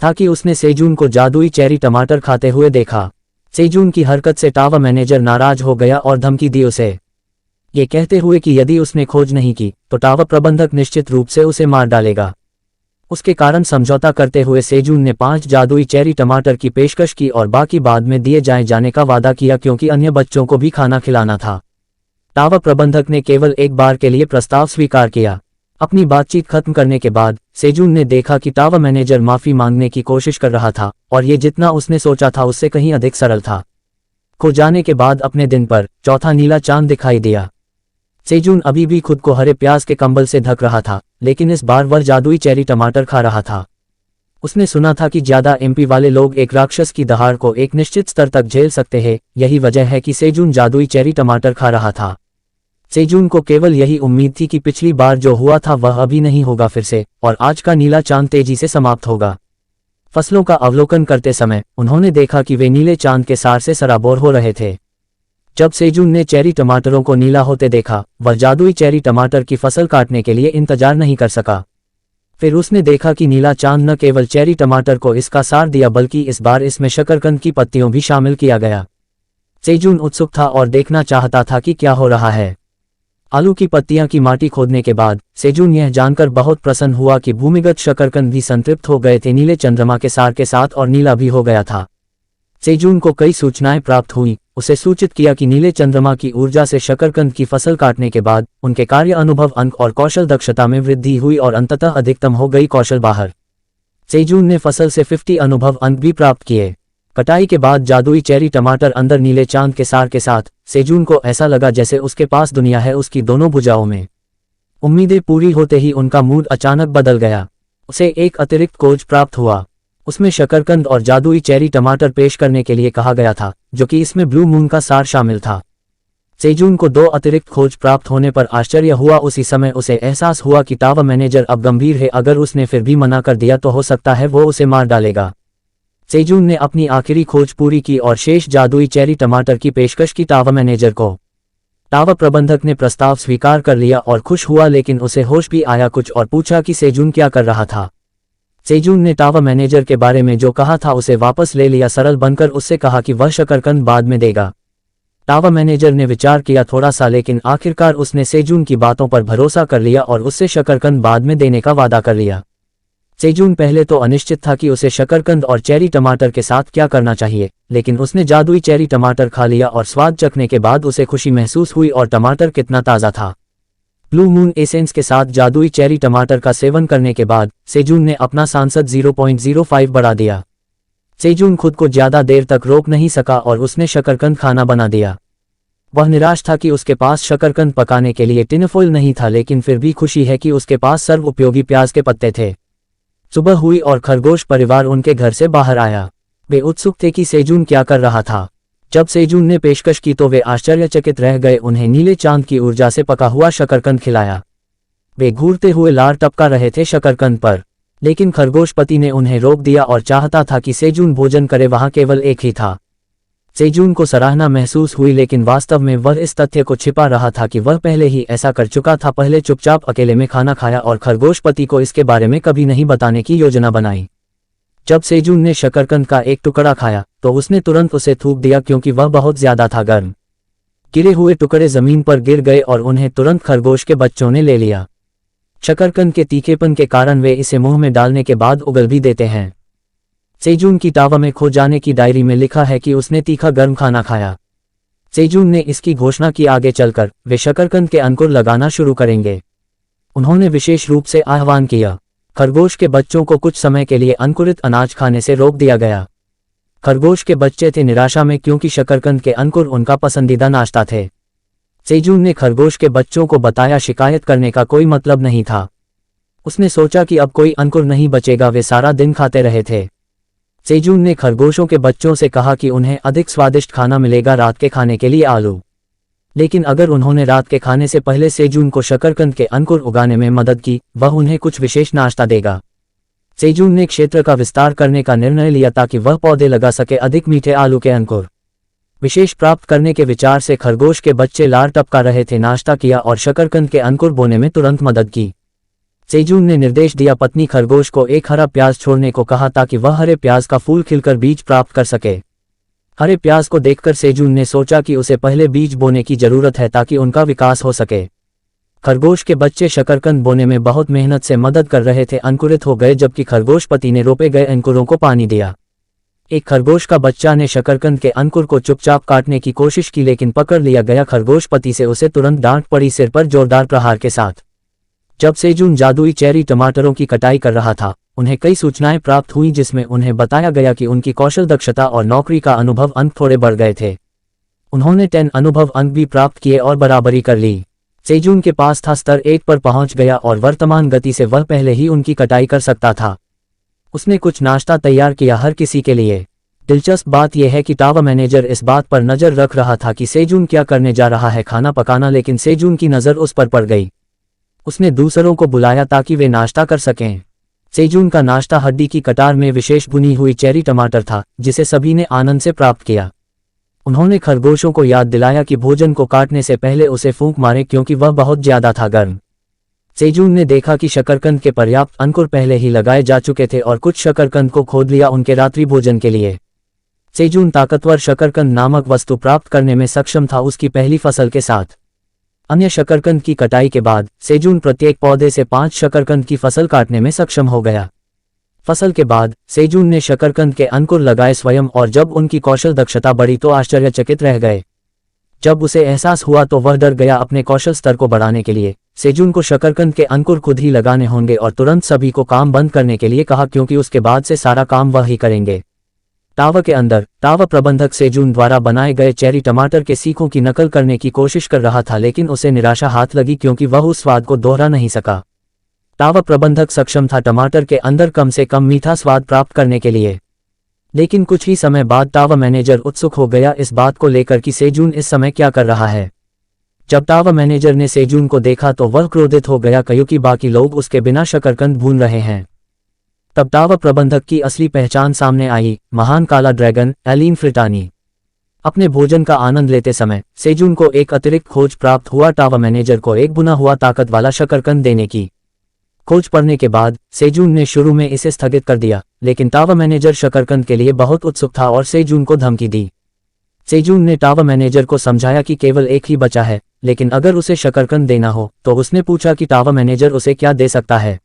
था कि उसने सेजून को जादुई चेरी टमाटर खाते हुए देखा। सेजून की हरकत से टावर मैनेजर नाराज हो गया और धमकी दी उसे, ये कहते हुए कि यदि उसने खोज नहीं की तो टावर प्रबंधक निश्चित रूप से उसे मार डालेगा। उसके कारण समझौता करते हुए सेजून ने 5 जादुई चेरी टमाटर की पेशकश की और बाकी बाद में दिए जाने का वादा किया, क्योंकि अन्य बच्चों को भी खाना खिलाना था। टावर प्रबंधक ने केवल एक बार के लिए प्रस्ताव स्वीकार किया। अपनी बातचीत खत्म करने के बाद सेजून ने देखा कि टावर मैनेजर माफी मांगने की कोशिश कर रहा था, और ये जितना उसने सोचा था उससे कहीं अधिक सरल था। खो जाने के बाद अपने दिन पर चौथा नीला चांद दिखाई दिया। सेजून अभी भी खुद को हरे प्याज के कंबल से ढक रहा था, लेकिन इस बार वह जादुई चेरी टमाटर खा रहा था। उसने सुना था कि ज्यादा एमपी वाले लोग एक राक्षस की दहाड़ को एक निश्चित स्तर तक झेल सकते हैं। यही वजह है कि सेजून जादुई चेरी टमाटर खा रहा था। सेजून को केवल यही उम्मीद थी कि पिछली बार जो हुआ था वह अभी नहीं होगा फिर से, और आज का नीला चांद तेजी से समाप्त होगा। फसलों का अवलोकन करते समय उन्होंने देखा कि वे नीले चांद के सार से सराबोर हो रहे थे। जब सेजून ने चेरी टमाटरों को नीला होते देखा, वह जादुई चेरी टमाटर की फसल काटने के लिए इंतजार नहीं कर सका। फिर उसने देखा कि नीला चांद न केवल चेरी टमाटर को इसका सार दिया, बल्कि इस बार इसमें शकरकंद की पत्तियों भी शामिल किया गया। सेजून उत्सुक था और देखना चाहता था कि क्या हो रहा है। आलू की पत्तियां की माटी खोदने के बाद सेजून यह जानकर बहुत प्रसन्न हुआ कि भूमिगत शकरकंद भी संतृप्त हो गए थे नीले चंद्रमा के सार के साथ, और नीला भी हो गया था। सेजून को कई सूचनाएं प्राप्त हुई। उसे सूचित किया कि नीले चंद्रमा की ऊर्जा से शकरकंद की फसल काटने के बाद उनके कार्य अनुभव अंक और कौशल दक्षता में वृद्धि हुई और अंततः अधिकतम हो गई कौशल बाहर। सेजून ने फसल से 50 अनुभव अंक भी प्राप्त किए। कटाई के बाद जादुई चेरी टमाटर अंदर नीले चांद के सार के साथ, सेजून को ऐसा लगा जैसे उसके पास दुनिया है उसकी दोनों भुजाओं में। उम्मीदें पूरी होते ही उनका मूड अचानक बदल गया। उसे एक अतिरिक्त खोज प्राप्त हुआ। उसमें शकरकंद और जादुई चेरी टमाटर पेश करने के लिए कहा गया था, जो कि इसमें ब्लू मून का सार शामिल था। सेजून को 2 अतिरिक्त खोज प्राप्त होने पर आश्चर्य हुआ। उसी समय उसे एहसास हुआ कि टावर मैनेजर अब गंभीर है। अगर उसने फिर भी मना कर दिया तो हो सकता है वो उसे मार डालेगा। सेजून ने अपनी आखिरी खोज पूरी की और शेष जादुई चेरी टमाटर की पेशकश की टावर मैनेजर को। टावर प्रबंधक ने प्रस्ताव स्वीकार कर लिया और खुश हुआ, लेकिन उसे होश भी आया कुछ और पूछा कि सेजून क्या कर रहा था। सेजून ने टावर मैनेजर के बारे में जो कहा था उसे वापस ले लिया, सरल बनकर उससे कहा कि वह शकरकंद बाद में देगा। टावर मैनेजर ने विचार किया थोड़ा सा, लेकिन आखिरकार उसने सेजून की बातों पर भरोसा कर लिया और उससे शकरकंद बाद में देने का वादा कर लिया। सेजून पहले तो अनिश्चित था कि उसे शकरकंद और चेरी टमाटर के साथ क्या करना चाहिए, लेकिन उसने जादुई चेरी टमाटर खा लिया और स्वाद चखने के बाद उसे खुशी महसूस हुई और टमाटर कितना ताज़ा था। ब्लू मून एसेंस के साथ जादुई चेरी टमाटर का सेवन करने के बाद सेजून ने अपना सांसद 0.05 बढ़ा दिया। सेजून खुद को ज्यादा देर तक रोक नहीं सका और उसने शकरकंद खाना बना दिया। वह निराश था कि उसके पास शकरकंद पकाने के लिए टिनफॉइल नहीं था, लेकिन फिर भी खुशी है कि उसके पास सर्व उपयोगी प्याज के पत्ते थे। सुबह हुई और खरगोश परिवार उनके घर से बाहर आया। वे उत्सुक थे कि सेजून क्या कर रहा था। जब सेजून ने पेशकश की तो वे आश्चर्यचकित रह गए। उन्हें नीले चांद की ऊर्जा से पका हुआ शकरकंद खिलाया। वे घूरते हुए लार टपका रहे थे शकरकंद पर, लेकिन खरगोशपति ने उन्हें रोक दिया और चाहता था कि सेजून भोजन करे, वहां केवल एक ही था। सेजून को सराहना महसूस हुई, लेकिन वास्तव में वह इस तथ्य को छिपा रहा था कि वह पहले ही ऐसा कर चुका था। पहले चुपचाप अकेले में खाना खाया और खरगोशपति को इसके बारे में कभी नहीं बताने की योजना बनाई। जब सेजून ने शकरकंद का एक टुकड़ा खाया तो उसने तुरंत उसे थूक दिया, क्योंकि वह बहुत ज्यादा था गर्म। गिरे हुए टुकड़े जमीन पर गिर गए और उन्हें तुरंत खरगोश के बच्चों ने ले लिया। शकरकंद के तीखेपन के कारण वे इसे मुंह में डालने के बाद उगल भी देते हैं। सेजून की टावर में खो जाने की डायरी में लिखा है कि उसने तीखा गर्म खाना खाया। सेजून ने इसकी घोषणा की आगे चलकर वे शकरकंद के अंकुर लगाना शुरू करेंगे। उन्होंने विशेष रूप से आह्वान किया। खरगोश के बच्चों को कुछ समय के लिए अंकुरित अनाज खाने से रोक दिया गया। खरगोश के बच्चे थे निराशा में, क्योंकि शकरकंद के अंकुर उनका पसंदीदा नाश्ता थे। सेजून ने खरगोश के बच्चों को बताया शिकायत करने का कोई मतलब नहीं था। उसने सोचा कि अब कोई अंकुर नहीं बचेगा, वे सारा दिन खाते रहे थे। सेजून ने खरगोशों के बच्चों से कहा कि उन्हें अधिक स्वादिष्ट खाना मिलेगा रात के खाने के लिए आलू। लेकिन अगर उन्होंने रात के खाने से पहले सेजून को शकरकंद के अंकुर उगाने में मदद की, वह उन्हें कुछ विशेष नाश्ता देगा। सेजून ने क्षेत्र का विस्तार करने का निर्णय लिया ताकि वह पौधे लगा सके अधिक मीठे आलू के अंकुर। विशेष प्राप्त करने के विचार से खरगोश के बच्चे लार टपका रहे थे। नाश्ता किया और शकरकंद के अंकुर बोने में तुरंत मदद की। सेजून ने निर्देश दिया। पत्नी खरगोश को एक हरा प्याज छोड़ने को कहा ताकि वह हरे प्याज का फूल खिलकर बीज प्राप्त कर सके। हरे प्याज को देखकर सेजून ने सोचा कि उसे पहले बीज बोने की जरूरत है ताकि उनका विकास हो सके। खरगोश के बच्चे शकरकंद बोने में बहुत मेहनत से मदद कर रहे थे। अंकुरित हो गए जबकि खरगोश पति ने रोपे गए अंकुरों को पानी दिया। एक खरगोश का बच्चा ने शकरकंद के अंकुर को चुपचाप काटने की कोशिश की लेकिन पकड़ लिया गया। खरगोश पति से उसे तुरंत डांट पड़ी, सिर पर जोरदार प्रहार के साथ। जब सेजून जादुई चेरी टमाटरों की कटाई कर रहा था, उन्हें कई सूचनाएं प्राप्त हुई जिसमें उन्हें बताया गया कि उनकी कौशल, दक्षता और नौकरी का अनुभव अंक थोड़े बढ़ गए थे। उन्होंने 10 अनुभव अंक भी प्राप्त किए और बराबरी कर ली। सेजून के पास था स्तर 1 पर पहुंच गया और वर्तमान गति से वह पहले ही उनकी कटाई कर सकता था। उसने कुछ नाश्ता तैयार किया हर किसी के लिए। दिलचस्प बात यह है कि टावर मैनेजर इस बात पर नजर रख रहा था कि सेजून क्या करने जा रहा है, खाना पकाना, लेकिन सेजून की नज़र उस पर पड़ गई। उसने दूसरों को बुलाया ताकि वे नाश्ता कर सकें। सेजून का नाश्ता हड्डी की कटार में विशेष बुनी हुई चेरी टमाटर था, जिसे सभी ने आनंद से प्राप्त किया। उन्होंने खरगोशों को याद दिलाया कि भोजन को काटने से पहले उसे फूंक मारे क्योंकि वह बहुत ज्यादा था गर्म। सेजून ने देखा कि शकरकंद के पर्याप्त अंकुर पहले ही लगाए जा चुके थे और कुछ शकरकंद को खोद लिया उनके रात्रि भोजन के लिए। सेजून ताकतवर शकरकंद नामक वस्तु प्राप्त करने में सक्षम था उसकी पहली फसल के साथ। अन्य शकरकंद की कटाई के बाद सेजून प्रत्येक पौधे से 5 शकरकंद की फसल काटने में सक्षम हो गया। फसल के बाद सेजून ने शकरकंद के अंकुर लगाए स्वयं, और जब उनकी कौशल दक्षता बढ़ी तो आश्चर्यचकित रह गए। जब उसे एहसास हुआ तो वह डर गया। अपने कौशल स्तर को बढ़ाने के लिए सेजून को शकरकंद के अंकुर खुद ही लगाने होंगे और तुरंत सभी को काम बंद करने के लिए कहा क्योंकि उसके बाद से सारा काम वह ही करेंगे। टावर के अंदर टावर प्रबंधक सेजून द्वारा बनाए गए चेरी टमाटर के सीखों की नकल करने की कोशिश कर रहा था, लेकिन उसे निराशा हाथ लगी क्योंकि वह उस स्वाद को दोहरा नहीं सका। टावर प्रबंधक सक्षम था टमाटर के अंदर कम से कम मीठा स्वाद प्राप्त करने के लिए, लेकिन कुछ ही समय बाद टावर मैनेजर उत्सुक हो गया इस बात को लेकर कि सेजून इस समय क्या कर रहा है। जब टावर मैनेजर ने सेजून को देखा तो वह क्रोधित हो गया क्योंकि बाकी लोग उसके बिना शकरकंद भून रहे हैं। तब टावर प्रबंधक की असली पहचान सामने आई, महान काला ड्रैगन एलीन फ्रिटानी। अपने भोजन का आनंद लेते समय सेजून को एक अतिरिक्त खोज प्राप्त हुआ, टावर मैनेजर को एक बुना हुआ ताकत वाला शकरकंद देने की। खोज पढ़ने के बाद सेजून ने शुरू में इसे स्थगित कर दिया, लेकिन टावर मैनेजर शकरकंद के लिए बहुत उत्सुक था और सेजून को धमकी दी। सेजून ने टावर मैनेजर को समझाया कि केवल एक ही बचा है, लेकिन अगर उसे शकरकंद देना हो तो उसने पूछा कि टावर मैनेजर उसे क्या दे सकता है।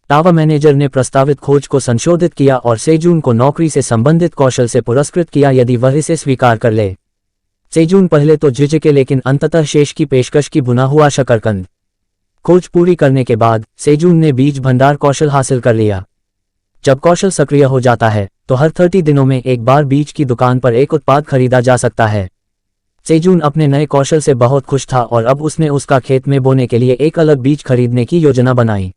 टावर मैनेजर ने प्रस्तावित खोज को संशोधित किया और सेजून को नौकरी से संबंधित कौशल से पुरस्कृत किया यदि वह इसे स्वीकार कर ले। सेजून पहले तो झिझके, लेकिन अंततः शेष की पेशकश की बुना हुआ शकरकंद। खोज पूरी करने के बाद सेजून ने बीज भंडार कौशल हासिल कर लिया। जब कौशल सक्रिय हो जाता है तो हर 30 दिनों में एक बार बीज की दुकान पर एक उत्पाद खरीदा जा सकता है। सेजून अपने नए कौशल से बहुत खुश था और अब उसने उसका खेत में बोने के लिए एक अलग बीज खरीदने की योजना बनाई।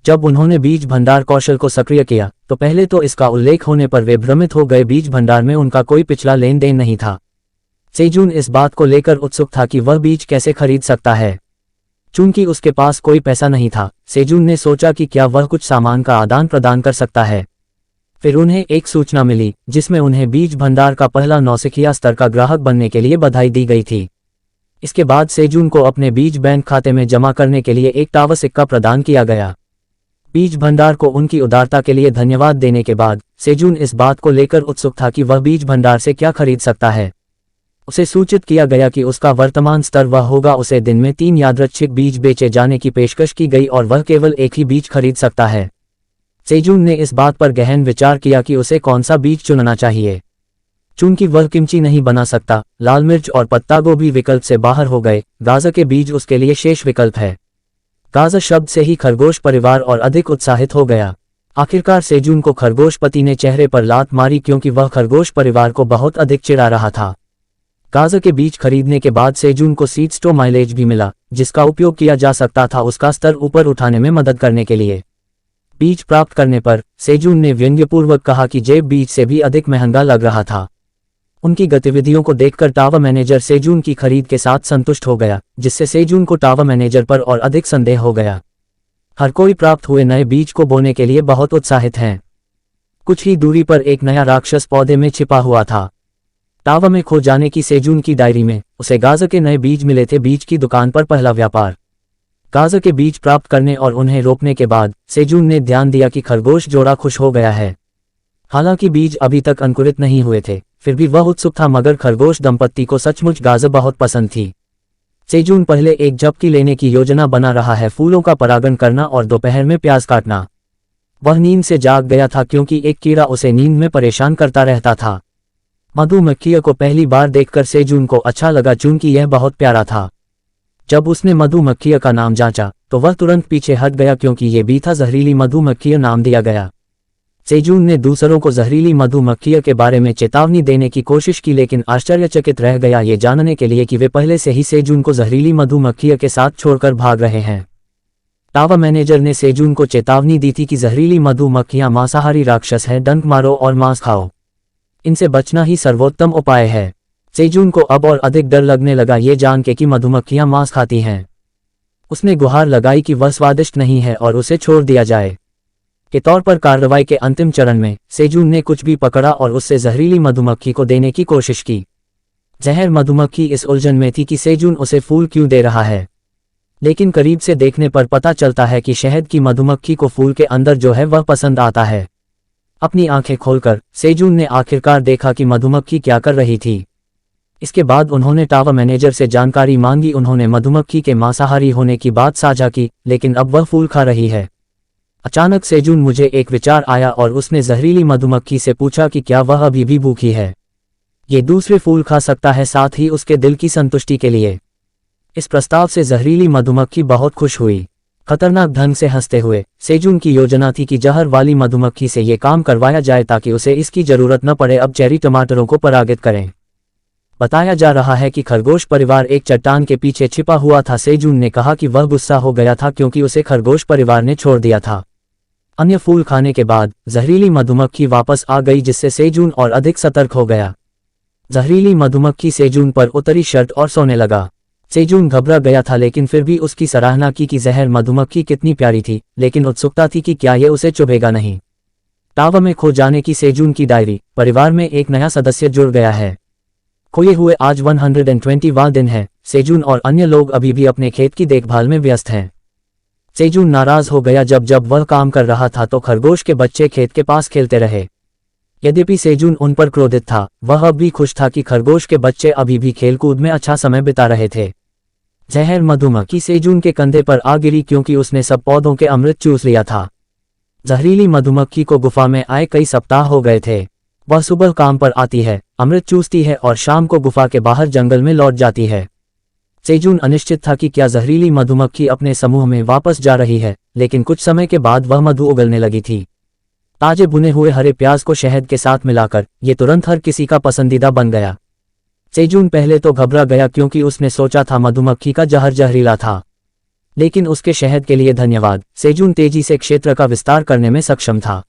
जब उन्होंने बीज भंडार कौशल को सक्रिय किया तो पहले तो इसका उल्लेख होने पर वे भ्रमित हो गए। बीज भंडार में उनका कोई पिछला लेन देन नहीं था। सेजून इस बात को लेकर उत्सुक था कि वह बीज कैसे खरीद सकता है। चूंकि उसके पास कोई पैसा नहीं था, सेजून ने सोचा कि क्या वह कुछ सामान का आदान प्रदान कर सकता है। फिर उन्हें एक सूचना मिली जिसमें उन्हें बीज भंडार का पहला नौसिखिया स्तर का ग्राहक बनने के लिए बधाई दी गई थी। इसके बाद सेजून को अपने बीज बैंक खाते में जमा करने के लिए एक टावर सिक्का प्रदान किया गया। बीज भंडार को उनकी उदारता के लिए धन्यवाद देने के बाद सेजून इस बात को लेकर उत्सुक था कि वह बीज भंडार से क्या खरीद सकता है। उसे सूचित किया गया कि उसका वर्तमान स्तर वह होगा। उसे दिन में 3 यादृच्छिक बीज बेचे जाने की पेशकश की गई और वह केवल एक ही बीज खरीद सकता है। सेजून ने इस बात पर गहन विचार किया कि उसे कौन सा बीज चुनना चाहिए। चूंकि वह किमची नहीं बना सकता, लाल मिर्च और पत्ता गोभी विकल्प से बाहर हो गए। गाजर के बीज उसके लिए शेष विकल्प है। गाजर शब्द से ही खरगोश परिवार और अधिक उत्साहित हो गया। आखिरकार सेजून को खरगोश पति ने चेहरे पर लात मारी क्योंकि वह खरगोश परिवार को बहुत अधिक चिढ़ा रहा था। गाजर के बीज खरीदने के बाद सेजून को सीड स्टोर माइलेज भी मिला, जिसका उपयोग किया जा सकता था उसका स्तर ऊपर उठाने में मदद करने के लिए। बीज प्राप्त करने पर सेजून ने व्यंग्यपूर्वक कहा कि जैब बीज से भी अधिक महंगा लग रहा था। उनकी गतिविधियों को देखकर टावर मैनेजर सेजून की खरीद के साथ संतुष्ट हो गया, जिससे सेजून को टावर मैनेजर पर और अधिक संदेह हो गया। हर कोई प्राप्त हुए नए बीज को बोने के लिए बहुत उत्साहित हैं। कुछ ही दूरी पर एक नया राक्षस पौधे में छिपा हुआ था। टावर में खो जाने की सेजून की डायरी में उसे गाजर के नए बीज मिले थे। बीज की दुकान पर पहला व्यापार। गाजर के बीज प्राप्त करने और उन्हें रोपने के बाद सेजून ने ध्यान दिया कि खरगोश जोड़ा खुश हो गया है। हालांकि बीज अभी तक अंकुरित नहीं हुए थे, फिर भी वह उत्सुक था, मगर खरगोश दंपत्ति को सचमुच गाजर बहुत पसंद थी। सेजून पहले एक झपकी लेने की योजना बना रहा है, फूलों का परागण करना और दोपहर में प्याज काटना। वह नींद से जाग गया था क्योंकि एक कीड़ा उसे नींद में परेशान करता रहता था। मधुमक्खियों को पहली बार देखकर सेजून को अच्छा लगा क्योंकि यह बहुत प्यारा था। जब उसने मधुमक्खियों का नाम जांचा तो वह तुरंत पीछे हट गया क्योंकि ये भी था जहरीली मधुमक्खियों नाम दिया गया। सेजून ने दूसरों को जहरीली मधुमक्खियों के बारे में चेतावनी देने की कोशिश की, लेकिन आश्चर्यचकित रह गया ये जानने के लिए कि वे पहले से ही सेजून को जहरीली मधुमक्खियों के साथ छोड़कर भाग रहे हैं। टावर मैनेजर ने सेजून को चेतावनी दी थी कि जहरीली मधुमक्खियां मांसाहारी राक्षस है, डंक मारो और मांस खाओ, इनसे बचना ही सर्वोत्तम उपाय है। सेजून को अब और अधिक डर लगने लगा ये जान के कि मधुमक्खियां मांस खाती हैं। उसने गुहार लगाई कि वह स्वादिष्ट नहीं है और उसे छोड़ दिया जाए। के तौर पर कार्रवाई के अंतिम चरण में सेजून ने कुछ भी पकड़ा और उससे जहरीली मधुमक्खी को देने की कोशिश की। जहर मधुमक्खी इस उलझन में थी कि सेजून उसे फूल क्यों दे रहा है, लेकिन करीब से देखने पर पता चलता है कि शहद की मधुमक्खी को फूल के अंदर जो है वह पसंद आता है। अपनी आंखें खोलकर सेजून ने आखिरकार देखा कि मधुमक्खी क्या कर रही थी। इसके बाद उन्होंने टावर मैनेजर से जानकारी मांगी। उन्होंने मधुमक्खी के मांसाहारी होने की बात साझा की, लेकिन अब वह फूल खा रही है। अचानक सेजून मुझे एक विचार आया और उसने जहरीली मधुमक्खी से पूछा कि क्या वह अभी भी भूखी है। ये दूसरे फूल खा सकता है, साथ ही उसके दिल की संतुष्टि के लिए। इस प्रस्ताव से जहरीली मधुमक्खी बहुत खुश हुई। खतरनाक ढंग से हंसते हुए सेजून की योजना थी कि जहर वाली मधुमक्खी से ये काम करवाया जाए ताकि उसे इसकी जरूरत न पड़े अब चेरी टमाटरों को परागित करें। बताया जा रहा है कि खरगोश परिवार एक चट्टान के पीछे छिपा हुआ था। सेजून ने कहा कि वह गुस्सा हो गया था क्योंकि उसे खरगोश परिवार ने छोड़ दिया था। अन्य फूल खाने के बाद जहरीली मधुमक्खी वापस आ गई, जिससे सेजून और अधिक सतर्क हो गया। जहरीली मधुमक्खी सेजून पर उतरी शर्ट और सोने लगा। सेजून घबरा गया था, लेकिन फिर भी उसकी सराहना की कि जहर मधुमक्खी कितनी प्यारी थी, लेकिन उत्सुकता थी कि क्या ये उसे चुभेगा नहीं। टावर में खो जाने की सेजून की डायरी। परिवार में एक नया सदस्य जुड़ गया है। खोए हुए आज 120वां दिन है। सेजून और अन्य लोग अभी भी अपने खेत की देखभाल में व्यस्त हैं। सेजून नाराज हो गया जब वह काम कर रहा था तो खरगोश के बच्चे खेत के पास खेलते रहे। यद्यपि सेजून उन पर क्रोधित था, वह अब भी खुश था कि खरगोश के बच्चे अभी भी खेलकूद में अच्छा समय बिता रहे थे। जहर मधुमक्खी सेजून के कंधे पर आ गिरी क्योंकि उसने सब पौधों के अमृत चूस लिया था। जहरीली मधुमक्खी को गुफा में आए कई सप्ताह हो गए थे। वह सुबह काम पर आती है, अमृत चूसती है और शाम को गुफा के बाहर जंगल में लौट जाती है। सेजून अनिश्चित था कि क्या जहरीली मधुमक्खी अपने समूह में वापस जा रही है, लेकिन कुछ समय के बाद वह मधु उगलने लगी थी। ताजे भुने हुए हरे प्याज को शहद के साथ मिलाकर ये तुरंत हर किसी का पसंदीदा बन गया। सेजून पहले तो घबरा गया क्योंकि उसने सोचा था मधुमक्खी का जहर जहरीला था, लेकिन उसके शहद के लिए धन्यवाद। सेजून तेजी से क्षेत्र का विस्तार करने में सक्षम था।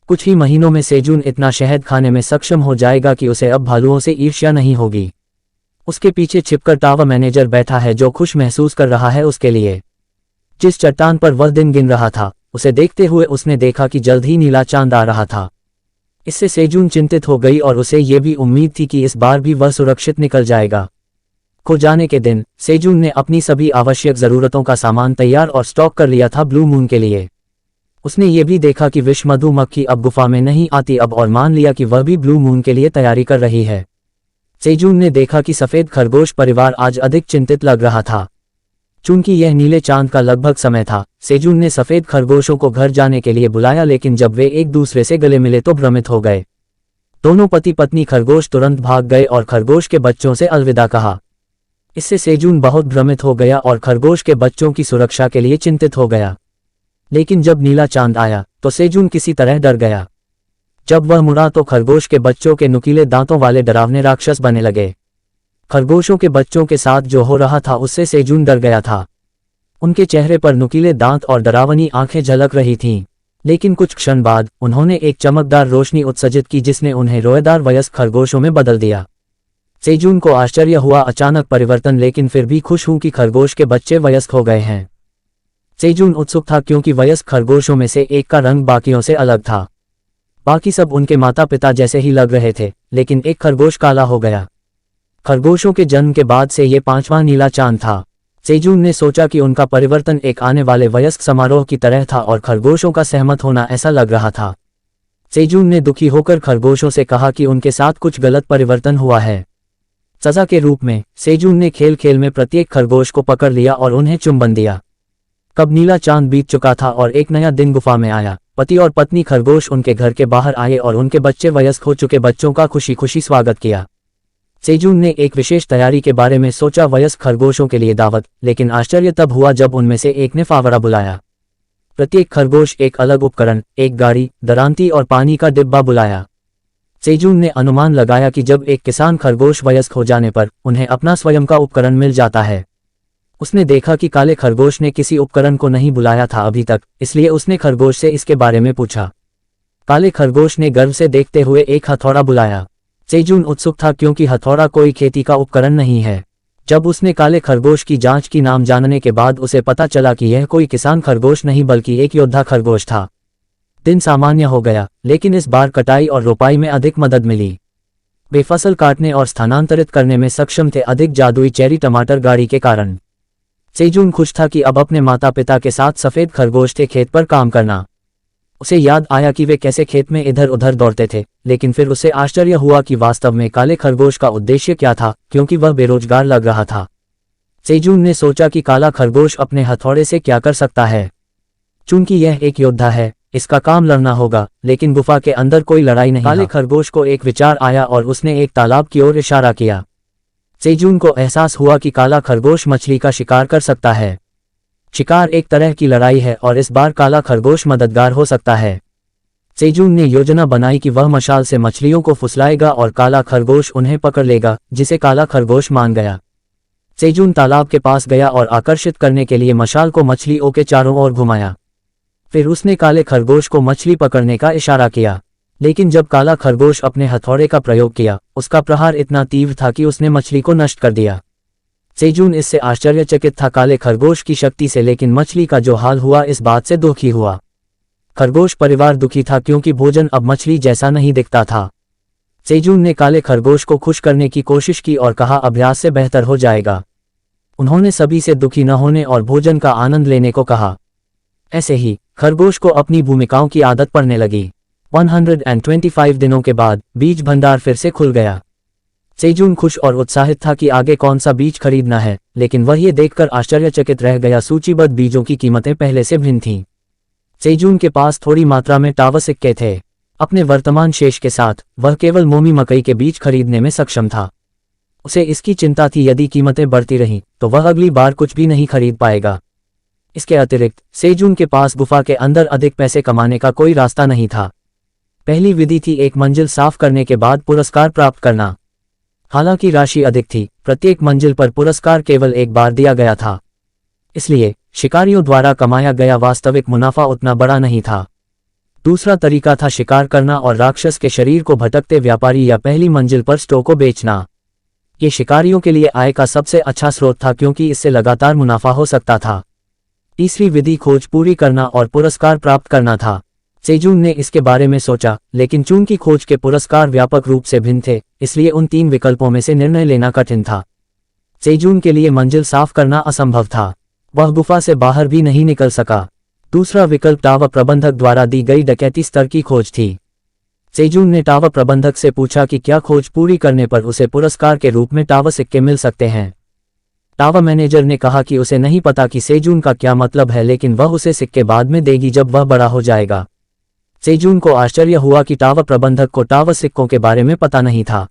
कुछ ही महीनों में सेजून इतना शहद खाने में सक्षम हो जाएगा कि उसे अब भालुओं से ईर्ष्या नहीं होगी। उसके पीछे छिपकर टावर मैनेजर बैठा है जो खुश महसूस कर रहा है उसके लिए। जिस चट्टान पर वह दिन गिन रहा था उसे देखते हुए उसने देखा कि जल्द ही नीला चांद आ रहा था। इससे सेजून चिंतित हो गई और उसे ये भी उम्मीद थी कि इस बार भी वह सुरक्षित निकल जाएगा। खो जाने के दिन सेजून ने अपनी सभी आवश्यक जरूरतों का सामान तैयार और स्टॉक कर लिया था ब्लू मून के लिए। उसने ये भी देखा कि विष मधुमक्खी अब गुफा में नहीं आती अब और मान लिया कि वह भी ब्लू मून के लिए तैयारी कर रही है। सेजून ने देखा कि सफेद खरगोश परिवार आज अधिक चिंतित लग रहा था। चूंकि यह नीले चांद का लगभग समय था, सेजून ने सफेद खरगोशों को घर जाने के लिए बुलाया, लेकिन जब वे एक दूसरे से गले मिले तो भ्रमित हो गए। दोनों पति पत्नी खरगोश तुरंत भाग गए और खरगोश के बच्चों से अलविदा कहा। इससे सेजून बहुत भ्रमित हो गया और खरगोश के बच्चों की सुरक्षा के लिए चिंतित हो गया। लेकिन जब नीला चांद आया तो सेजून किसी तरह डर गया। जब वह मुड़ा तो खरगोश के बच्चों के नुकीले दांतों वाले डरावने राक्षस बने लगे। खरगोशों के बच्चों के साथ जो हो रहा था उससे सेजून डर गया था। उनके चेहरे पर नुकीले दांत और डरावनी आंखें झलक रही थीं। लेकिन कुछ क्षण बाद उन्होंने एक चमकदार रोशनी उत्सर्जित की जिसने उन्हें रोएदार वयस्क खरगोशों में बदल दिया। सेजून को आश्चर्य हुआ अचानक परिवर्तन, लेकिन फिर भी खुश हूं कि खरगोश के बच्चे वयस्क हो गए हैं। सेजून उत्सुक था क्योंकि वयस्क खरगोशों में से एक का रंग बाकियों से अलग था। बाकी सब उनके माता पिता जैसे ही लग रहे थे, लेकिन एक खरगोश काला हो गया। खरगोशों के जन्म के बाद से ये 5वां नीला चांद था। सेजून ने सोचा कि उनका परिवर्तन एक आने वाले वयस्क समारोह की तरह था और खरगोशों का सहमत होना ऐसा लग रहा था। सेजून ने दुखी होकर खरगोशों से कहा कि उनके साथ कुछ गलत परिवर्तन हुआ है। सजा के रूप में सेजून ने खेल खेल में प्रत्येक खरगोश को पकड़ लिया और उन्हें चुंबन दिया। कब नीला चांद बीत चुका था और एक नया दिन गुफा में आया। पति और पत्नी खरगोश उनके घर के बाहर आए और उनके बच्चे वयस्क हो चुके बच्चों का खुशी खुशी स्वागत किया। सेजून ने एक विशेष तैयारी के बारे में सोचा, वयस्क खरगोशों के लिए दावत, लेकिन आश्चर्य तब हुआ जब उनमें से एक ने फावड़ा बुलाया। प्रत्येक खरगोश एक अलग उपकरण, एक गाड़ी, दरांती और पानी का डिब्बा बुलाया। सेजून ने अनुमान लगाया कि जब एक किसान खरगोश वयस्क हो जाने पर उन्हें अपना स्वयं का उपकरण मिल जाता है। उसने देखा कि काले खरगोश ने किसी उपकरण को नहीं बुलाया था अभी तक, इसलिए उसने खरगोश से इसके बारे में पूछा। काले खरगोश ने गर्व से देखते हुए एक हथौड़ा बुलाया। सेजून उत्सुक था क्योंकि हथौड़ा कोई खेती का उपकरण नहीं है। जब उसने काले खरगोश की जांच की नाम जानने के बाद उसे पता चला कि यह कोई किसान खरगोश नहीं बल्कि एक योद्धा खरगोश था। दिन सामान्य हो गया, लेकिन इस बार कटाई और रोपाई में अधिक मदद मिली। वे फसल काटने और स्थानांतरित करने में सक्षम थे, अधिक जादुई चेरी टमाटर गाड़ी के कारण। सेजून खुश था कि अब अपने माता पिता के साथ सफेद खरगोश थे खेत पर काम करना। उसे याद आया कि वे कैसे खेत में इधर उधर दौड़ते थे, लेकिन फिर उसे आश्चर्य हुआ कि वास्तव में काले खरगोश का उद्देश्य क्या था, क्योंकि वह बेरोजगार लग रहा था। सेजून ने सोचा कि काला खरगोश अपने हथौड़े से क्या कर सकता है। चूंकि यह एक योद्धा है, इसका काम लड़ना होगा, लेकिन गुफा के अंदर कोई लड़ाई नहीं। काले खरगोश को एक विचार आया और उसने एक तालाब की ओर इशारा किया। सेजून को एहसास हुआ कि काला खरगोश मछली का शिकार कर सकता है। शिकार एक तरह की लड़ाई है और इस बार काला खरगोश मददगार हो सकता है। सेजून ने योजना बनाई कि वह मशाल से मछलियों को फुसलाएगा और काला खरगोश उन्हें पकड़ लेगा, जिसे काला खरगोश मान गया। सेजून तालाब के पास गया और आकर्षित करने के लिए मशाल को मछलियों के चारों ओर घुमाया। फिर उसने काले खरगोश को मछली पकड़ने का इशारा किया, लेकिन जब काला खरगोश अपने हथौड़े का प्रयोग किया, उसका प्रहार इतना तीव्र था कि उसने मछली को नष्ट कर दिया। सेजून इससे आश्चर्यचकित था, काले खरगोश की शक्ति से, लेकिन मछली का जो हाल हुआ इस बात से दुखी हुआ। खरगोश परिवार दुखी था क्योंकि भोजन अब मछली जैसा नहीं दिखता था। सेजून ने काले खरगोश को खुश करने की कोशिश की और कहा, अभ्यास से बेहतर हो जाएगा। उन्होंने सभी से दुखी न होने और भोजन का आनंद लेने को कहा। ऐसे ही खरगोश को अपनी भूमिकाओं की आदत पड़ने लगी। 125 दिनों के बाद बीज भंडार फिर से खुल गया। सेजून खुश और उत्साहित था कि आगे कौन सा बीज खरीदना है, लेकिन वह ये देखकर आश्चर्यचकित रह गया, सूचीबद्ध बीजों की कीमतें पहले से भिन्न थीं। सेजून के पास थोड़ी मात्रा में टावा सिक्के थे। अपने वर्तमान शेष के साथ वह केवल मोमी मकई के बीज खरीदने में सक्षम था। उसे इसकी चिंता थी, यदि कीमतें बढ़ती रहीं तो वह अगली बार कुछ भी नहीं खरीद पाएगा। इसके अतिरिक्त सेजून के पास गुफा के अंदर अधिक पैसे कमाने का कोई रास्ता नहीं था। पहली विधि थी एक मंजिल साफ करने के बाद पुरस्कार प्राप्त करना। हालांकि राशि अधिक थी, प्रत्येक मंजिल पर पुरस्कार केवल एक बार दिया गया था, इसलिए शिकारियों द्वारा कमाया गया वास्तविक मुनाफा उतना बड़ा नहीं था। दूसरा तरीका था शिकार करना और राक्षस के शरीर को भटकते व्यापारी या पहली मंजिल पर स्टो को बेचना। ये शिकारियों के लिए आय का सबसे अच्छा स्रोत था क्योंकि इससे लगातार मुनाफा हो सकता था। तीसरी विधि खोज पूरी करना और पुरस्कार प्राप्त करना था। सेजून ने इसके बारे में सोचा, लेकिन चूंकि खोज के पुरस्कार व्यापक रूप से भिन्न थे, इसलिए उन तीन विकल्पों में से निर्णय लेना कठिन था। सेजून के लिए मंजिल साफ करना असंभव था, वह गुफा से बाहर भी नहीं निकल सका। दूसरा विकल्प टावर प्रबंधक द्वारा दी गई डकैती स्तर की खोज थी। सेजून ने टावर प्रबंधक से पूछा कि क्या खोज पूरी करने पर उसे पुरस्कार के रूप में टावर सिक्के मिल सकते हैं। टावर मैनेजर ने कहा कि उसे नहीं पता कि सेजून का क्या मतलब है, लेकिन वह उसे सिक्के बाद में देगी जब वह बड़ा हो जाएगा। सेजून को आश्चर्य हुआ कि टावर प्रबंधक को टावर सिक्कों के बारे में पता नहीं था।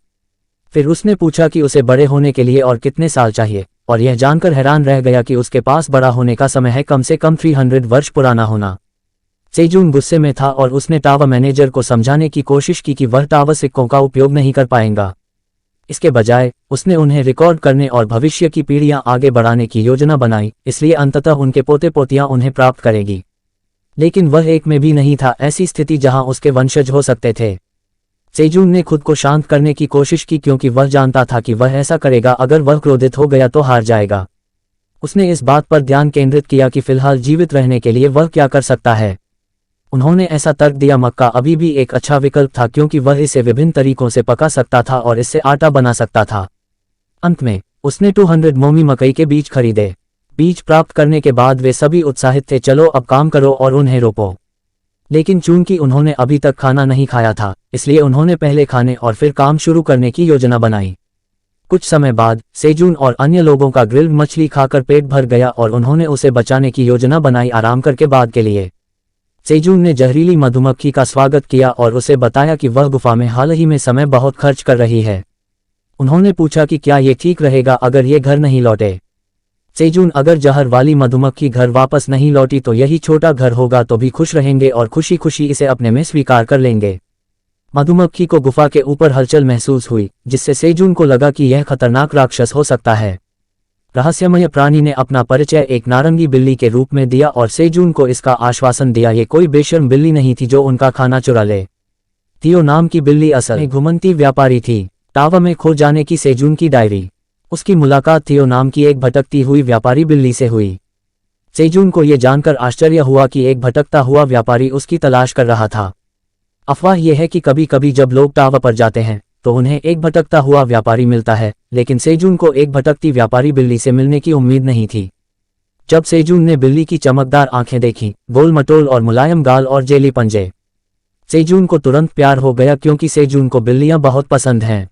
फिर उसने पूछा कि उसे बड़े होने के लिए और कितने साल चाहिए, और यह जानकर हैरान रह गया कि उसके पास बड़ा होने का समय है कम से कम 300 वर्ष पुराना होना। सेजून गुस्से में था और उसने टावर मैनेजर को समझाने की कोशिश की कि वह टावर सिक्कों का उपयोग नहीं कर पाएगा। इसके बजाय उसने उन्हें रिकॉर्ड करने और भविष्य की पीढ़ियां आगे बढ़ाने की योजना बनाई, इसलिए अंततः उनके पोते पोतियां उन्हें प्राप्त करेगी। लेकिन वह एक में भी नहीं था ऐसी स्थिति जहां उसके वंशज हो सकते थे। सेजून ने खुद को शांत करने की कोशिश की क्योंकि वह जानता था कि वह ऐसा करेगा अगर वह क्रोधित हो गया तो हार जाएगा। उसने इस बात पर ध्यान केंद्रित किया कि फिलहाल जीवित रहने के लिए वह क्या कर सकता है। उन्होंने ऐसा तर्क दिया, मक्का अभी भी एक अच्छा विकल्प था क्योंकि वह इसे विभिन्न तरीकों से पका सकता था और इससे आटा बना सकता था। अंत में उसने 200 मोमी मकई के बीज खरीदे। बीज प्राप्त करने के बाद वे सभी उत्साहित थे, चलो अब काम करो और उन्हें रोपो। लेकिन चूंकि उन्होंने अभी तक खाना नहीं खाया था, इसलिए उन्होंने पहले खाने और फिर काम शुरू करने की योजना बनाई। कुछ समय बाद सेजून और अन्य लोगों का ग्रिल्ड मछली खाकर पेट भर गया और उन्होंने उसे बचाने की योजना बनाई आराम करके बाद के लिए। सेजून ने जहरीली मधुमक्खी का स्वागत किया और उसे बताया कि वह गुफा में हाल ही में समय बहुत खर्च कर रही है। उन्होंने पूछा कि क्या ये ठीक रहेगा अगर ये घर नहीं लौटे। सेजून, अगर जहर वाली मधुमक्खी घर वापस नहीं लौटी तो यही छोटा घर होगा तो भी खुश रहेंगे और खुशी खुशी इसे अपने में स्वीकार कर लेंगे। मधुमक्खी को गुफा के ऊपर हलचल महसूस हुई, जिससे सेजून को लगा कि यह खतरनाक राक्षस हो सकता है। रहस्यमय प्राणी ने अपना परिचय एक नारंगी बिल्ली के रूप में दिया और सेजून को इसका आश्वासन दिया ये कोई बेशर्म बिल्ली नहीं थी जो उनका खाना चुरा ले। थियो नाम की बिल्ली असल में घुमंती व्यापारी थी। टावा में खो जाने की सेजून की डायरी। उसकी मुलाकात थियो नाम की एक भटकती हुई व्यापारी बिल्ली से हुई। सेजून को यह जानकर आश्चर्य हुआ कि एक भटकता हुआ व्यापारी उसकी तलाश कर रहा था। अफवाह यह है कि कभी कभी जब लोग टावा पर जाते हैं तो उन्हें एक भटकता हुआ व्यापारी मिलता है, लेकिन सेजून को एक भटकती व्यापारी बिल्ली से मिलने की उम्मीद नहीं थी। जब सेजून ने बिल्ली की चमकदार आंखें देखीं, गोल मटोल और मुलायम गाल और जेली पंजे, सेजून को तुरंत प्यार हो गया क्योंकि सेजून को बिल्लियां बहुत पसंद हैं।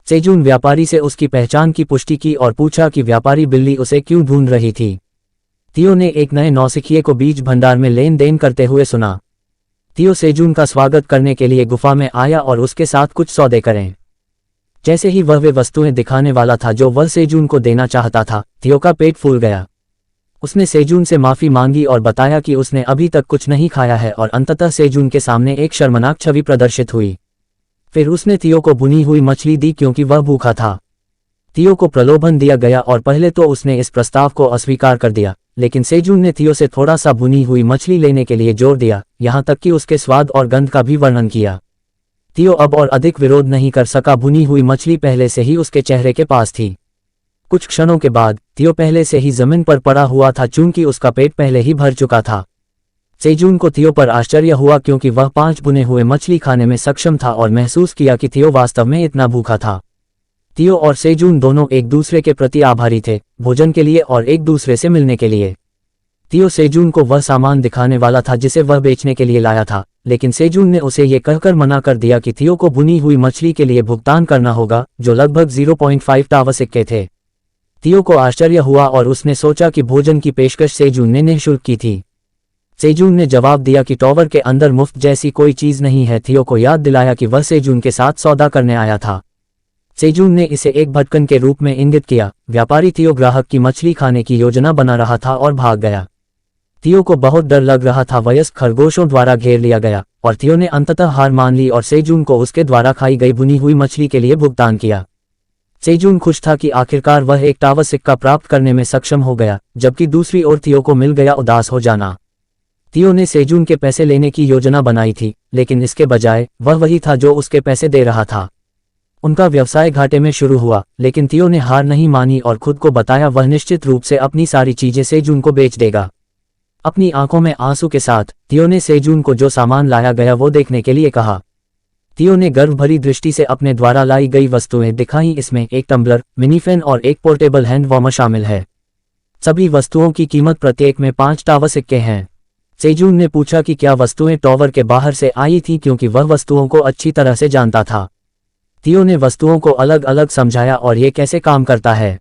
सेजून व्यापारी से उसकी पहचान की पुष्टि की और पूछा कि व्यापारी बिल्ली उसे क्यों ढूंढ रही थी। थियो ने एक नए नौसिखिए को बीज भंडार में लेन देन करते हुए सुना। थियो सेजून का स्वागत करने के लिए गुफा में आया और उसके साथ कुछ सौदे करें। जैसे ही वह वे वस्तुएं दिखाने वाला था जो वह सेजून को देना चाहता था, थियो का पेट फूल गया। उसने सेजून से माफी मांगी और बताया कि उसने अभी तक कुछ नहीं खाया है और अंततः सेजून के सामने एक शर्मनाक छवि प्रदर्शित हुई। फिर उसने थियो को भुनी हुई मछली दी क्योंकि वह भूखा था। थियो को प्रलोभन दिया गया और पहले तो उसने इस प्रस्ताव को अस्वीकार कर दिया, लेकिन सेजून ने थियो से थोड़ा सा भुनी हुई मछली लेने के लिए जोर दिया, यहाँ तक कि उसके स्वाद और गंध का भी वर्णन किया। थियो अब और अधिक विरोध नहीं कर सका, भुनी हुई मछली पहले से ही उसके चेहरे के पास थी। कुछ क्षणों के बाद थियो पहले से ही जमीन पर पड़ा हुआ था चूंकि उसका पेट पहले ही भर चुका था। सेजून को थियो पर आश्चर्य हुआ क्योंकि वह 5 भुने हुए मछली खाने में सक्षम था और महसूस किया कि थियो वास्तव में इतना भूखा था। थियो और सेजून दोनों एक दूसरे के प्रति आभारी थे, भोजन के लिए और एक दूसरे से मिलने के लिए। थियो सेजून को वह सामान दिखाने वाला था जिसे वह बेचने के लिए लाया था, लेकिन सेजून ने उसे ये कहकर मना कर दिया कि थियो को भुनी हुई मछली के लिए भुगतान करना होगा, जो लगभग 0.5 टावा सिक्के थे। थियो को आश्चर्य हुआ और उसने सोचा कि भोजन की पेशकश सेजून ने निःशुल्क की थी। सेजून ने जवाब दिया कि टॉवर के अंदर मुफ्त जैसी कोई चीज नहीं है। थियो को याद दिलाया कि वह सेजून के साथ सौदा करने आया था। सेजून ने इसे एक भटकन के रूप में इंगित किया। व्यापारी थियो ग्राहक की मछली खाने की योजना बना रहा था और भाग गया। थियो को बहुत डर लग रहा था, वयस्क खरगोशों द्वारा घेर लिया गया, और थियो ने अंततः हार मान ली और सेजून को उसके द्वारा खाई गई भुनी हुई मछली के लिए भुगतान किया। सेजून खुश था कि आखिरकार वह एक टावा सिक्का प्राप्त करने में सक्षम हो गया, जबकि दूसरी ओर थियो को मिल गया उदास हो जाना। थियो ने सेजून के पैसे लेने की योजना बनाई थी, लेकिन इसके बजाय वह वही था जो उसके पैसे दे रहा था। उनका व्यवसाय घाटे में शुरू हुआ, लेकिन थियो ने हार नहीं मानी और खुद को बताया वह निश्चित रूप से अपनी सारी चीजें सेजून को बेच देगा। अपनी आंखों में आंसू के साथ थियो ने सेजून को जो सामान लाया गया वो देखने के लिए कहा। थियो ने गर्व भरी दृष्टि से अपने द्वारा लाई गई वस्तुएं दिखाई। इसमें एक टम्बलर, मिनी फैन और एक पोर्टेबल हैंड वार्मर शामिल है। सभी वस्तुओं की कीमत प्रत्येक में 5 टावा सिक्के हैं। सेजून ने पूछा कि क्या वस्तुएं टॉवर के बाहर से आई थी क्योंकि वह वस्तुओं को अच्छी तरह से जानता था। थियो ने वस्तुओं को अलग अलग समझाया और ये कैसे काम करता है।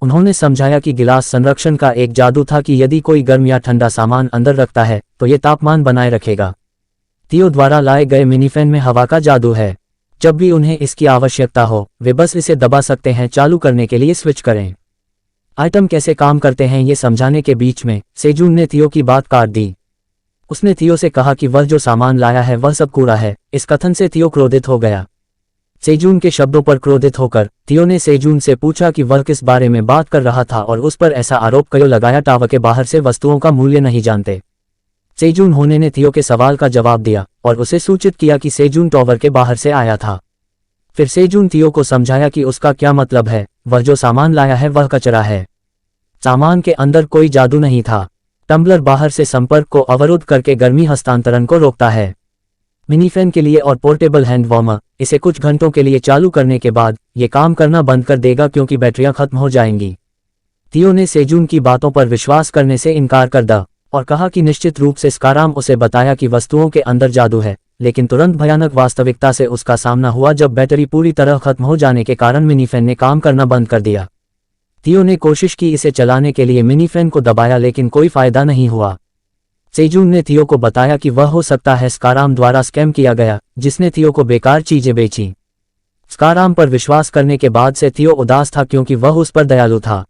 उन्होंने समझाया कि गिलास संरक्षण का एक जादू था कि यदि कोई गर्म या ठंडा सामान अंदर रखता है तो ये तापमान बनाए रखेगा। थियो द्वारा लाए गए मिनीफैन में हवा का जादू है। जब भी उन्हें इसकी आवश्यकता हो वे बस इसे दबा सकते हैं। चालू करने के लिए स्विच करें। आइटम कैसे काम करते हैं ये समझाने के बीच में सेजून ने थियो की बात काट दी। उसने थियो से कहा कि वह जो सामान लाया है वह सब कूड़ा है। इस कथन से थियो क्रोधित हो गया। सेजून के शब्दों पर क्रोधित होकर थियो ने सेजून से पूछा कि वह किस बारे में बात कर रहा था और उस पर ऐसा आरोप क्यों लगाया टावर के बाहर से वस्तुओं का मूल्य नहीं जानते। सेजून होने ने थियो के सवाल का जवाब दिया और उसे सूचित किया कि सेजून टॉवर के बाहर से आया था। फिर सेजून थियो को समझाया कि उसका क्या मतलब है। वह जो सामान लाया है वह कचरा है। सामान के अंदर कोई जादू नहीं था। टम्बलर बाहर से संपर्क को अवरुद्ध करके गर्मी हस्तांतरण को रोकता है। मिनीफैन के लिए और पोर्टेबल हैंड वार्मर इसे कुछ घंटों के लिए चालू करने के बाद ये काम करना बंद कर देगा क्योंकि बैटरियां खत्म हो जाएंगी। थियो ने सेजून की बातों पर विश्वास करने से इनकार कर दिया और कहा कि निश्चित रूप से स्काराम उसे बताया कि वस्तुओं के अंदर जादू है, लेकिन तुरंत भयानक वास्तविकता से उसका सामना हुआ जब बैटरी पूरी तरह खत्म हो जाने के कारण मिनीफैन ने काम करना बंद कर दिया। थियो ने कोशिश की इसे चलाने के लिए मिनीफैन को दबाया, लेकिन कोई फायदा नहीं हुआ। सेजून ने थियो को बताया कि वह हो सकता है स्काराम द्वारा स्कैम किया गया, जिसने थियो को बेकार चीजें बेची। स्काराम पर विश्वास करने के बाद से थियो उदास था क्योंकि वह उस पर दयालु था।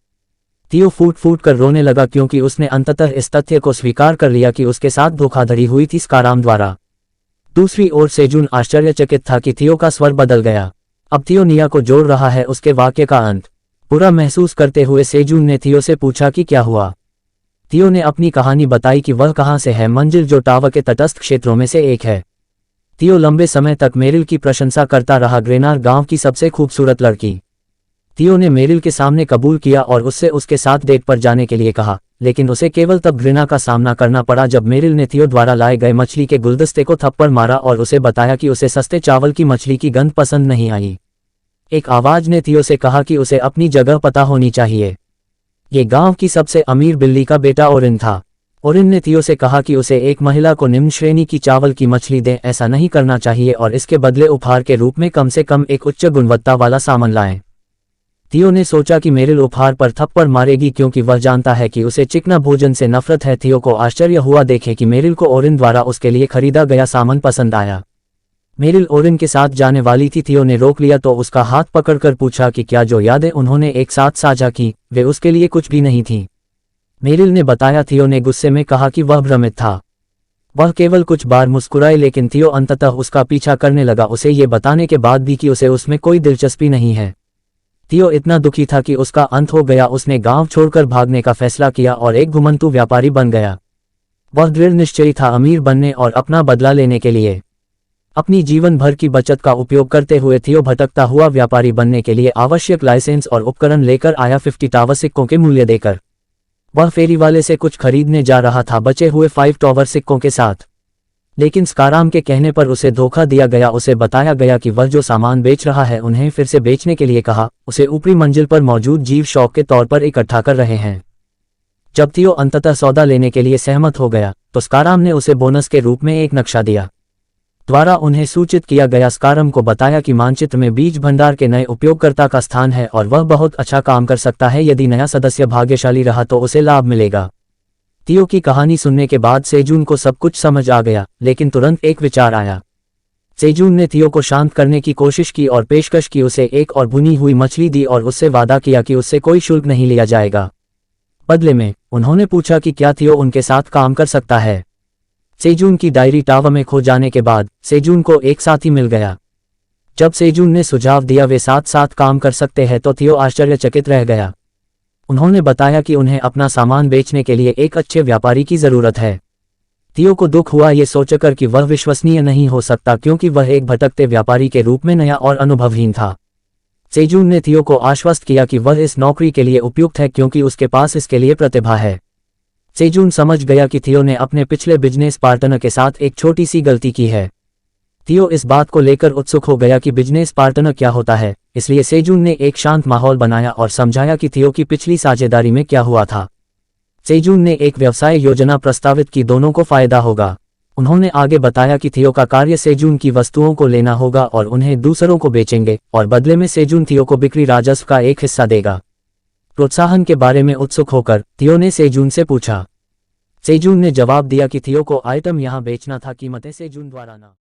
थियो फूट फूट कर रोने लगा क्योंकि उसने अंततः इस तथ्य को स्वीकार कर लिया कि उसके साथ धोखाधड़ी हुई थी स्काराम द्वारा। दूसरी ओर सेजून आश्चर्यचकित था कि थियो का स्वर बदल गया। अब थियो निया को जोड़ रहा है उसके वाक्य का अंत। बुरा महसूस करते हुए सेजून ने थियो से पूछा कि क्या हुआ। थियो ने अपनी कहानी बताई कि वह कहाँ से है, मंजिल जो टावर के तटस्थ क्षेत्रों में से एक है। थियो लंबे समय तक मेरिल की प्रशंसा करता रहा, ग्रेनार गांव की सबसे खूबसूरत लड़की। थियो ने मेरिल के सामने कबूल किया और उससे उसके साथ डेट पर जाने के लिए कहा, लेकिन उसे केवल तब घृणा का सामना करना पड़ा जब मेरिल ने थियो द्वारा लाए गए मछली के गुलदस्ते को थप्पड़ मारा और उसे बताया कि उसे सस्ते चावल की मछली की गंध पसंद नहीं आई। एक आवाज ने थियो से कहा कि उसे अपनी जगह पता होनी चाहिए। ये गांव की सबसे अमीर बिल्ली का बेटा ओरिन था। ओरिन ने थियो से कहा कि उसे एक महिला को निम्न श्रेणी की चावल की मछली दें, ऐसा नहीं करना चाहिए और इसके बदले उपहार के रूप में कम से कम एक उच्च गुणवत्ता वाला सामान लाएं। थियो ने सोचा कि मेरिल उपहार पर थप्पड़ मारेगी क्योंकि वह जानता है कि उसे चिकना भोजन से नफरत है। थियो को आश्चर्य हुआ देखे कि मेरिल को ओरिन द्वारा उसके लिए खरीदा गया सामान पसंद आया। मेरिल ओरिन के साथ जाने वाली थी। थियो ने रोक लिया तो उसका हाथ पकड़कर पूछा कि क्या जो यादें उन्होंने एक साथ साझा की वे उसके लिए कुछ भी नहीं थीं। मेरिल ने बताया। थियो ने गुस्से में कहा कि वह भ्रमित था। वह केवल कुछ बार मुस्कुराए, लेकिन थियो अंततः उसका पीछा करने लगा, उसे ये बताने के बाद भी कि उसे उसमें कोई दिलचस्पी नहीं है। थियो इतना दुखी था कि उसका अंत हो गया। उसने गांव छोड़कर भागने का फैसला किया और एक घुमंतू व्यापारी बन गया। वह दृढ़ निश्चयी था अमीर बनने और अपना बदला लेने के लिए। अपनी जीवन भर की बचत का उपयोग करते हुए थियो भटकता हुआ व्यापारी बनने के लिए आवश्यक लाइसेंस और उपकरण लेकर आया। 50 टावर सिक्कों के मूल्य देकर वह फेरी वाले से कुछ खरीदने जा रहा था, बचे हुए 5 टावर सिक्कों के साथ। लेकिन स्काराम के कहने पर उसे धोखा दिया गया। उसे बताया गया कि वह जो सामान बेच रहा है उन्हें फिर से बेचने के लिए कहा, उसे ऊपरी मंजिल पर मौजूद जीव शौक के तौर पर इकट्ठा कर रहे हैं। जब थियो अंततः सौदा लेने के लिए सहमत हो गया तो स्काराम ने उसे बोनस के रूप में एक नक्शा दिया द्वारा उन्हें सूचित किया गया। स्काराम को बताया कि मानचित्र में बीज भंडार के नए उपयोगकर्ता का स्थान है और वह बहुत अच्छा काम कर सकता है। यदि नया सदस्य भाग्यशाली रहा तो उसे लाभ मिलेगा। थियो की कहानी सुनने के बाद सेजून को सब कुछ समझ आ गया, लेकिन तुरंत एक विचार आया। सेजून ने थियो को शांत करने की कोशिश की और पेशकश की, उसे एक और भुनी हुई मछली दी और उससे वादा किया कि उससे कोई शुल्क नहीं लिया जाएगा। बदले में उन्होंने पूछा कि क्या थियो उनके साथ काम कर सकता है। सेजून की डायरी टावर में खो जाने के बाद सेजून को एक साथी मिल गया। जब सेजून ने सुझाव दिया वे साथ साथ काम कर सकते हैं तो थियो आश्चर्यचकित रह गया। उन्होंने बताया कि उन्हें अपना सामान बेचने के लिए एक अच्छे व्यापारी की जरूरत है। थियो को दुख हुआ ये सोचकर कि वह विश्वसनीय नहीं हो सकता क्योंकि वह एक भटकते व्यापारी के रूप में नया और अनुभवहीन था। सेजून ने थियो को आश्वस्त किया कि वह इस नौकरी के लिए उपयुक्त है क्योंकि उसके पास इसके लिए प्रतिभा है। सेजून समझ गया कि थियो ने अपने पिछले बिजनेस पार्टनर के साथ एक छोटी सी गलती की है। थियो इस बात को लेकर उत्सुक हो गया कि बिजनेस पार्टनर क्या होता है, इसलिए सेजून ने एक शांत माहौल बनाया और समझाया कि थियो की पिछली साझेदारी में क्या हुआ था। सेजून ने एक व्यवसाय योजना प्रस्तावित की, दोनों को फायदा होगा। उन्होंने आगे बताया कि थियो का कार्य सेजून की वस्तुओं को लेना होगा और उन्हें दूसरों को बेचेंगे और बदले में सेजून थियो को बिक्री राजस्व का एक हिस्सा देगा। प्रोत्साहन के बारे में उत्सुक होकर थियो ने सेजून से पूछा। सेजून ने जवाब दिया कि थियो को आइटम यहां बेचना था, कीमतें सेजून द्वारा ना